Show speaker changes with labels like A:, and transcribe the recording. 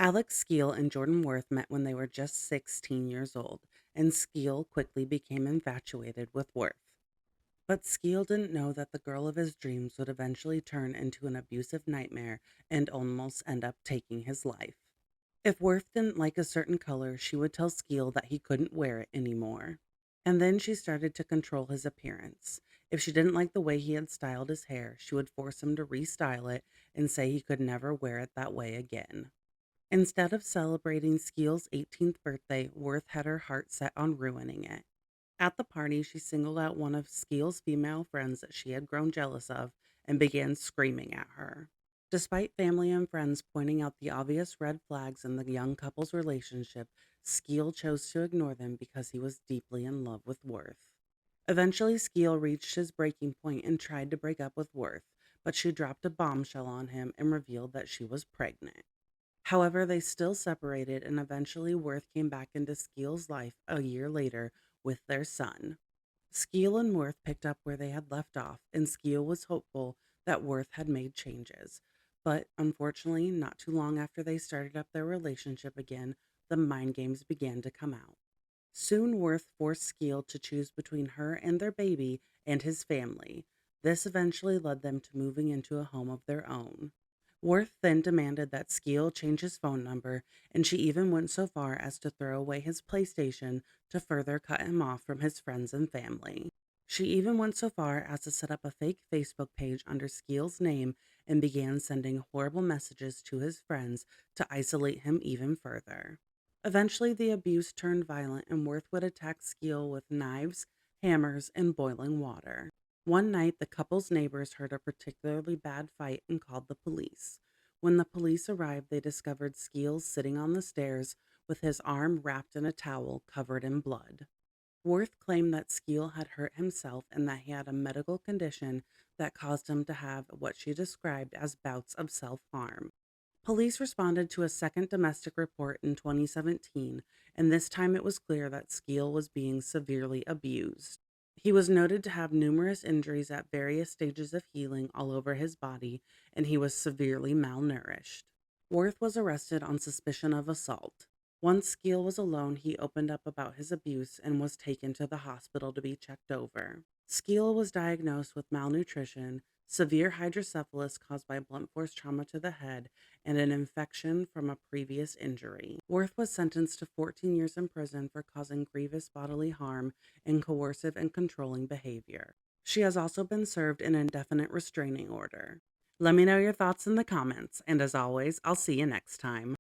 A: Alex Skeel and Jordan Worth met when they were just 16 years old, and Skeel quickly became infatuated with Worth. But Skeel didn't know that the girl of his dreams would eventually turn into an abusive nightmare and almost end up taking his life. If Worth didn't like a certain color, she would tell Skeel that he couldn't wear it anymore. And then she started to control his appearance. If she didn't like the way he had styled his hair, she would force him to restyle it and say he could never wear it that way again. Instead of celebrating Skeel's 18th birthday, Worth had her heart set on ruining it. At the party, she singled out one of Skeel's female friends that she had grown jealous of and began screaming at her. Despite family and friends pointing out the obvious red flags in the young couple's relationship, Skeel chose to ignore them because he was deeply in love with Worth. Eventually, Skeel reached his breaking point and tried to break up with Worth, but she dropped a bombshell on him and revealed that she was pregnant. However, they still separated, and eventually Worth came back into Skeel's life a year later with their son. Skeel and Worth picked up where they had left off, and Skeel was hopeful that Worth had made changes. But unfortunately, not too long after they started up their relationship again, the mind games began to come out. Soon Worth forced Skeel to choose between her and their baby and his family. This eventually led them to moving into a home of their own. Worth then demanded that Skeel change his phone number, and she even went so far as to throw away his PlayStation to further cut him off from his friends and family. She even went so far as to set up a fake Facebook page under Skeel's name and began sending horrible messages to his friends to isolate him even further. Eventually, the abuse turned violent, and Worth would attack Skeel with knives, hammers, and boiling water. One night, the couple's neighbors heard a particularly bad fight and called the police. When the police arrived, they discovered Skeel sitting on the stairs with his arm wrapped in a towel covered in blood. Worth claimed that Skeel had hurt himself and that he had a medical condition that caused him to have what she described as bouts of self harm. Police responded to a second domestic report in 2017, and this time it was clear that Skeel was being severely abused. He was noted to have numerous injuries at various stages of healing all over his body, and he was severely malnourished. Worth was arrested on suspicion of assault. Once Skeel was alone, he opened up about his abuse and was taken to the hospital to be checked over. Skeel was diagnosed with malnutrition, severe hydrocephalus caused by blunt force trauma to the head, and an infection from a previous injury. Worth was sentenced to 14 years in prison for causing grievous bodily harm and coercive and controlling behavior. She has also been served an indefinite restraining order. Let me know your thoughts in the comments, and as always, I'll see you next time.